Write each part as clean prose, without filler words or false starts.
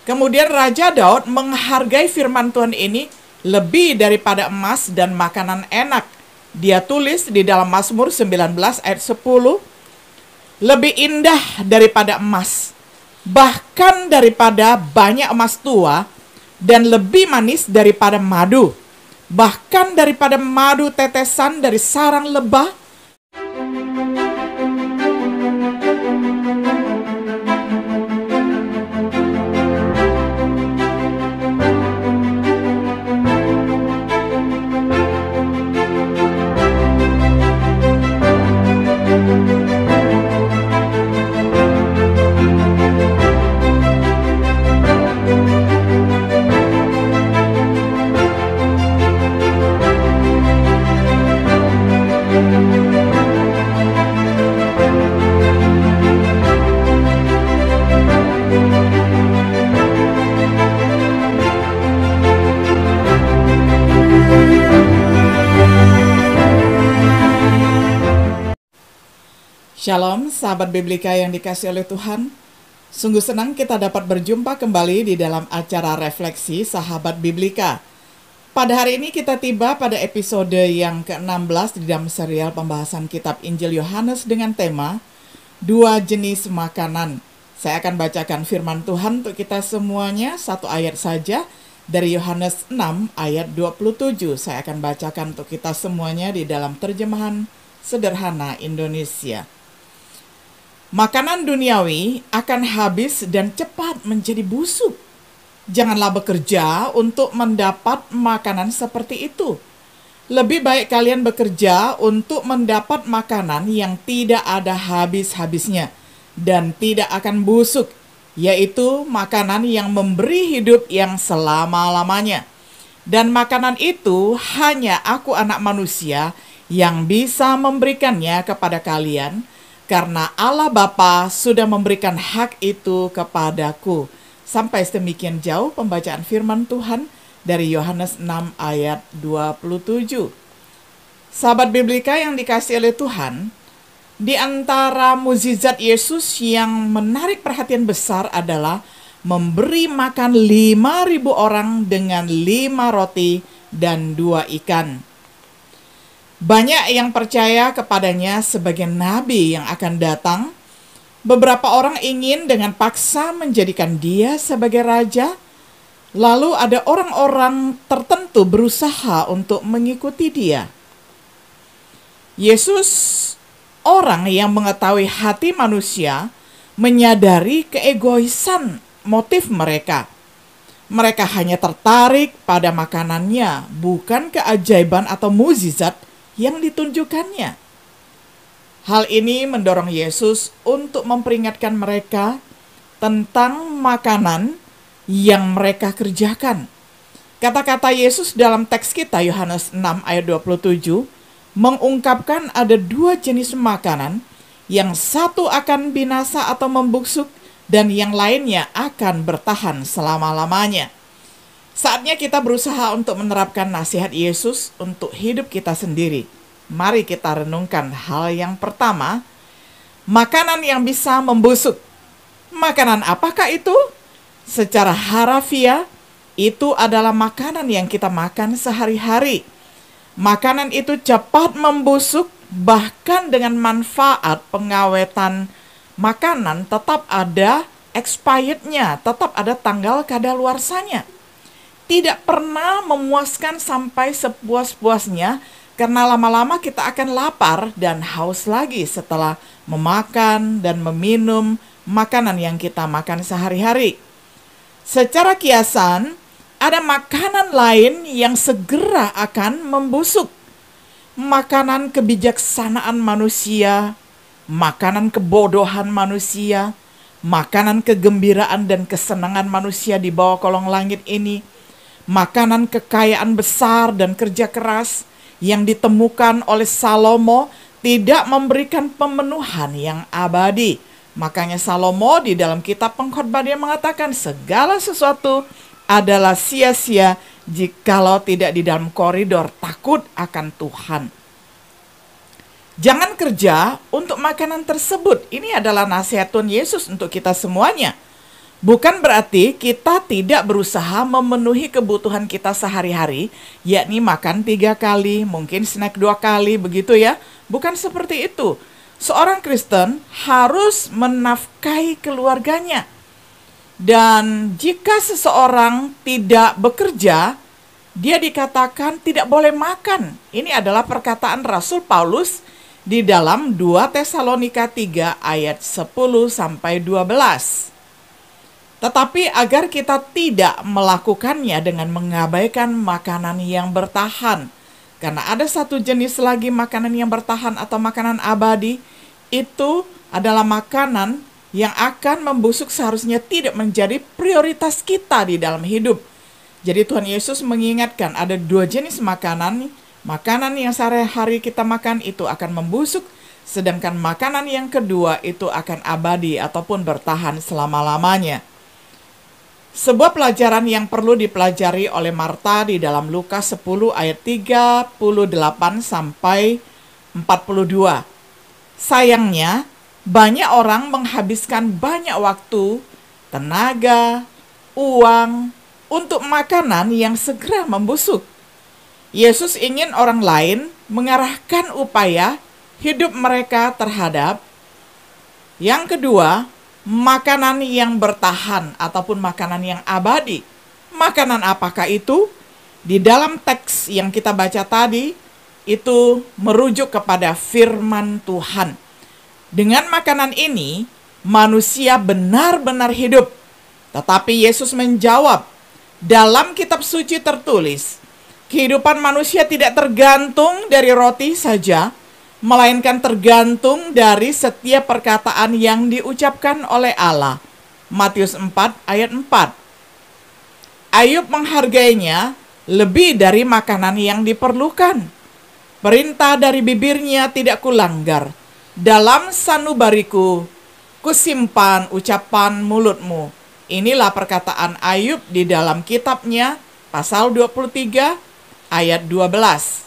Kemudian Raja Daud menghargai firman Tuhan ini lebih daripada emas dan makanan enak. Dia tulis di dalam Mazmur 19 ayat 10, lebih indah daripada emas, bahkan daripada banyak emas tua, dan lebih manis daripada madu, bahkan daripada madu tetesan dari sarang lebah. Shalom, sahabat Biblika yang dikasihi oleh Tuhan. Sungguh senang kita dapat berjumpa kembali di dalam acara refleksi Sahabat Biblika. Pada hari ini kita tiba pada episode yang ke-16 di dalam serial pembahasan kitab Injil Yohanes dengan tema Dua Jenis Makanan. Saya akan bacakan firman Tuhan untuk kita semuanya, satu ayat saja dari Yohanes 6 ayat 27. Saya akan bacakan untuk kita semuanya di dalam terjemahan sederhana Indonesia. Makanan duniawi akan habis dan cepat menjadi busuk. Janganlah bekerja untuk mendapat makanan seperti itu. Lebih baik kalian bekerja untuk mendapat makanan yang tidak ada habis-habisnya dan tidak akan busuk, yaitu makanan yang memberi hidup yang selama-lamanya. Dan makanan itu hanya Aku Anak Manusia yang bisa memberikannya kepada kalian, karena Allah Bapa sudah memberikan hak itu kepadaku. Sampai sedemikian jauh pembacaan firman Tuhan dari Yohanes 6 ayat 27. Sahabat Biblika yang dikasihi oleh Tuhan, di antara mukjizat Yesus yang menarik perhatian besar adalah memberi makan 5.000 orang dengan 5 roti dan 2 ikan. Banyak yang percaya kepadanya sebagai nabi yang akan datang. Beberapa orang ingin dengan paksa menjadikan dia sebagai raja. Lalu ada orang-orang tertentu berusaha untuk mengikuti dia. Yesus, orang yang mengetahui hati manusia, menyadari keegoisan motif mereka. Mereka hanya tertarik pada makanannya, bukan keajaiban atau mukjizat yang ditunjukkannya. Hal ini mendorong Yesus untuk memperingatkan mereka tentang makanan yang mereka kerjakan. Kata-kata Yesus dalam teks kita Yohanes 6 ayat 27 mengungkapkan ada 2 jenis makanan, yang satu akan binasa atau membusuk dan yang lainnya akan bertahan selama-lamanya. Saatnya kita berusaha untuk menerapkan nasihat Yesus untuk hidup kita sendiri. Mari kita renungkan hal yang pertama, makanan yang bisa membusuk. Makanan apakah itu? Secara harafiah, itu adalah makanan yang kita makan sehari-hari. Makanan itu cepat membusuk, bahkan dengan manfaat pengawetan makanan tetap ada expirednya, tetap ada tanggal kadaluarsanya. Tidak pernah memuaskan sampai sepuas-puasnya, karena lama-lama kita akan lapar dan haus lagi setelah memakan dan meminum makanan yang kita makan sehari-hari. Secara kiasan, ada makanan lain yang segera akan membusuk. Makanan kebijaksanaan manusia, makanan kebodohan manusia, makanan kegembiraan dan kesenangan manusia di bawah kolong langit ini, makanan kekayaan besar dan kerja keras yang ditemukan oleh Salomo tidak memberikan pemenuhan yang abadi. Makanya Salomo di dalam kitab Pengkhotbah dia mengatakan segala sesuatu adalah sia-sia jikalau tidak di dalam koridor takut akan Tuhan. Jangan kerja untuk makanan tersebut. Ini adalah nasihat Tuhan Yesus untuk kita semuanya. Bukan berarti kita tidak berusaha memenuhi kebutuhan kita sehari-hari, yakni makan 3 kali, mungkin snack 2 kali, begitu ya. Bukan seperti itu. Seorang Kristen harus menafkahi keluarganya. Dan jika seseorang tidak bekerja, dia dikatakan tidak boleh makan. Ini adalah perkataan Rasul Paulus di dalam 2 Tesalonika 3 ayat 10-12. Tetapi agar kita tidak melakukannya dengan mengabaikan makanan yang bertahan. Karena ada satu jenis lagi makanan yang bertahan atau makanan abadi. Itu adalah makanan yang akan membusuk, seharusnya tidak menjadi prioritas kita di dalam hidup. Jadi Tuhan Yesus mengingatkan ada 2 jenis makanan. Makanan yang sehari-hari kita makan itu akan membusuk. Sedangkan makanan yang kedua itu akan abadi ataupun bertahan selama-lamanya. Sebuah pelajaran yang perlu dipelajari oleh Marta di dalam Lukas 10 ayat 38 sampai 42. Sayangnya, banyak orang menghabiskan banyak waktu, tenaga, uang untuk makanan yang segera membusuk. Yesus ingin orang lain mengarahkan upaya hidup mereka terhadap yang kedua, makanan yang bertahan ataupun makanan yang abadi. Makanan apakah itu? Di dalam teks yang kita baca tadi, itu merujuk kepada firman Tuhan. Dengan makanan ini, manusia benar-benar hidup. Tetapi Yesus menjawab, dalam kitab suci tertulis, kehidupan manusia tidak tergantung dari roti saja, melainkan tergantung dari setiap perkataan yang diucapkan oleh Allah. Matius 4 ayat 4. Ayub menghargainya lebih dari makanan yang diperlukan. Perintah dari bibirnya tidak kulanggar. Dalam sanubariku kusimpan ucapan mulutmu. Inilah perkataan Ayub di dalam kitabnya pasal 23 ayat 12.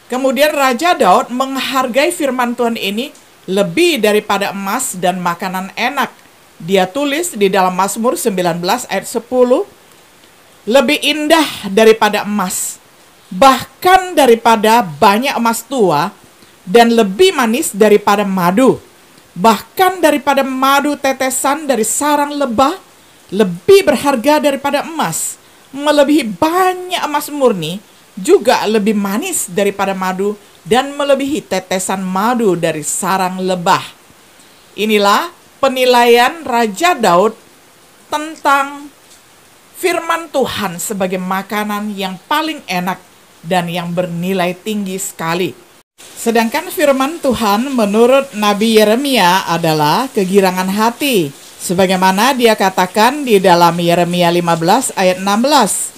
Kemudian Raja Daud menghargai firman Tuhan ini lebih daripada emas dan makanan enak. Dia tulis di dalam Mazmur 19 ayat 10, lebih indah daripada emas, bahkan daripada banyak emas tua, dan lebih manis daripada madu, bahkan daripada madu tetesan dari sarang lebah, lebih berharga daripada emas, melebihi banyak emas murni, juga lebih manis daripada madu, dan melebihi tetesan madu dari sarang lebah. Inilah penilaian Raja Daud tentang firman Tuhan sebagai makanan yang paling enak dan yang bernilai tinggi sekali. Sedangkan firman Tuhan menurut Nabi Yeremia adalah kegirangan hati, sebagaimana dia katakan di dalam Yeremia 15 ayat 16.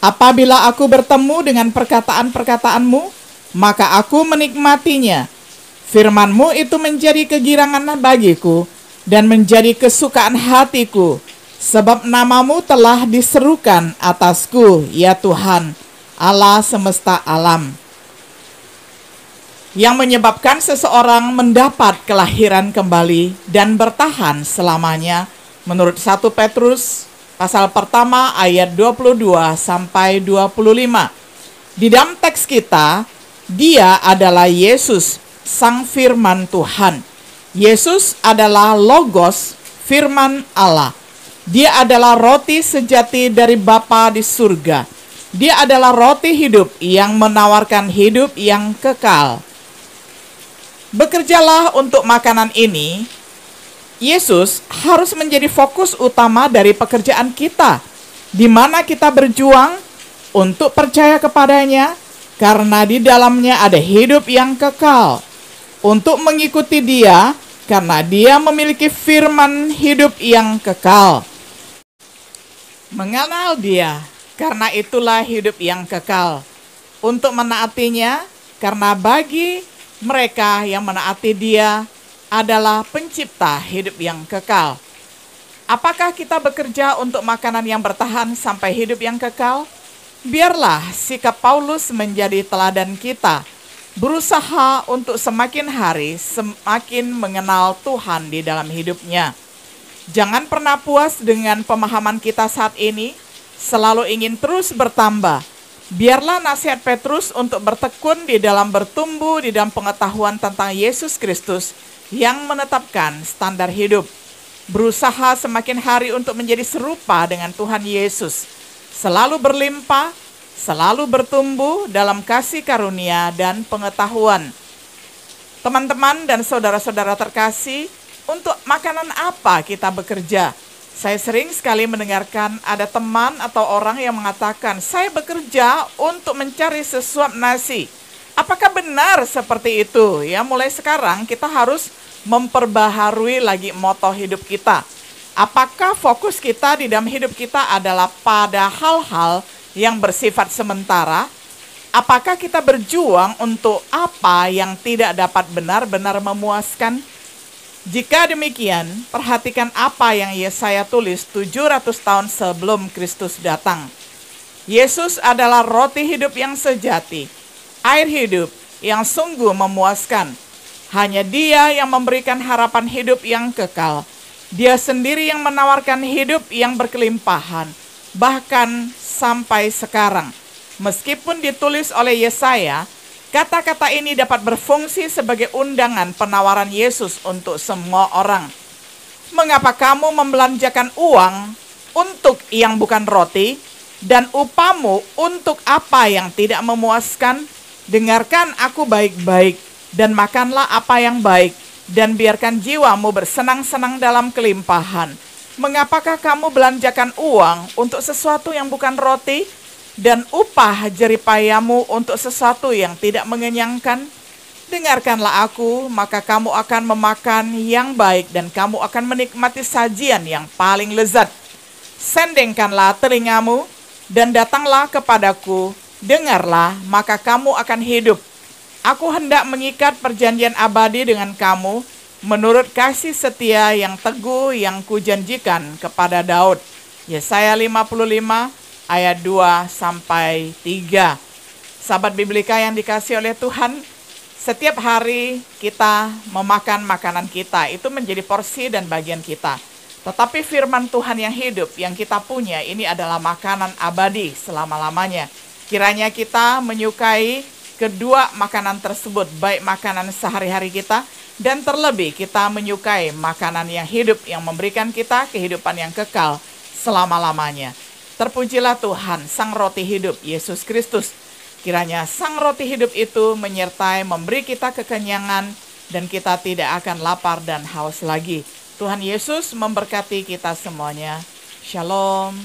Apabila aku bertemu dengan perkataan-perkataanmu, maka aku menikmatinya. Firman-Mu itu menjadi kegirangan bagiku dan menjadi kesukaan hatiku, sebab nama-Mu telah diserukan atasku, ya Tuhan, Allah semesta alam. Yang menyebabkan seseorang mendapat kelahiran kembali dan bertahan selamanya, menurut 1 Petrus pasal pertama ayat 22 sampai 25. Di dalam teks kita, dia adalah Yesus, Sang Firman Tuhan. Yesus adalah Logos, Firman Allah. Dia adalah roti sejati dari Bapa di surga. Dia adalah roti hidup yang menawarkan hidup yang kekal. Bekerjalah untuk makanan ini. Yesus harus menjadi fokus utama dari pekerjaan kita, di mana kita berjuang untuk percaya kepadanya, karena di dalamnya ada hidup yang kekal. Untuk mengikuti Dia, karena Dia memiliki firman hidup yang kekal. Mengenal Dia, karena itulah hidup yang kekal. Untuk menaatinya, karena bagi mereka yang menaati Dia adalah pencipta hidup yang kekal. Apakah kita bekerja untuk makanan yang bertahan sampai hidup yang kekal? Biarlah sikap Paulus menjadi teladan kita, berusaha untuk semakin hari semakin mengenal Tuhan di dalam hidupnya. Jangan pernah puas dengan pemahaman kita saat ini, selalu ingin terus bertambah. Biarlah nasihat Petrus untuk bertekun di dalam bertumbuh di dalam pengetahuan tentang Yesus Kristus yang menetapkan standar hidup. Berusaha semakin hari untuk menjadi serupa dengan Tuhan Yesus. Selalu berlimpah, selalu bertumbuh dalam kasih karunia dan pengetahuan. Teman-teman dan saudara-saudara terkasih, untuk makanan apa kita bekerja? Saya sering sekali mendengarkan ada teman atau orang yang mengatakan, saya bekerja untuk mencari sesuap nasi. Apakah benar seperti itu? Ya, mulai sekarang kita harus memperbaharui lagi moto hidup kita. Apakah fokus kita di dalam hidup kita adalah pada hal-hal yang bersifat sementara? Apakah kita berjuang untuk apa yang tidak dapat benar-benar memuaskan? Jika demikian, perhatikan apa yang Yesaya tulis 700 tahun sebelum Kristus datang. Yesus adalah roti hidup yang sejati, air hidup yang sungguh memuaskan. Hanya Dia yang memberikan harapan hidup yang kekal. Dia sendiri yang menawarkan hidup yang berkelimpahan, bahkan sampai sekarang. Meskipun ditulis oleh Yesaya, kata-kata ini dapat berfungsi sebagai undangan penawaran Yesus untuk semua orang. Mengapa kamu membelanjakan uang untuk yang bukan roti, dan upamu untuk apa yang tidak memuaskan? Dengarkan aku baik-baik, dan makanlah apa yang baik, dan biarkan jiwamu bersenang-senang dalam kelimpahan. Mengapakah kamu belanjakan uang untuk sesuatu yang bukan roti, dan upah jeripayamu untuk sesuatu yang tidak mengenyangkan? Dengarkanlah aku, maka kamu akan memakan yang baik dan kamu akan menikmati sajian yang paling lezat. Sendengkanlah telingamu dan datanglah kepadaku, dengarlah, maka kamu akan hidup. Aku hendak mengikat perjanjian abadi dengan kamu, menurut kasih setia yang teguh yang kujanjikan kepada Daud. Yesaya 55 ayat 2 sampai 3. Sahabat Biblika yang dikasihi oleh Tuhan, setiap hari kita memakan makanan kita, itu menjadi porsi dan bagian kita. Tetapi firman Tuhan yang hidup yang kita punya ini adalah makanan abadi selama-lamanya. Kiranya kita menyukai kedua makanan tersebut, baik makanan sehari-hari kita, dan terlebih kita menyukai makanan yang hidup yang memberikan kita kehidupan yang kekal selama-lamanya. Terpujilah Tuhan, Sang Roti Hidup, Yesus Kristus. Kiranya Sang Roti Hidup itu menyertai memberi kita kekenyangan dan kita tidak akan lapar dan haus lagi. Tuhan Yesus memberkati kita semuanya. Shalom.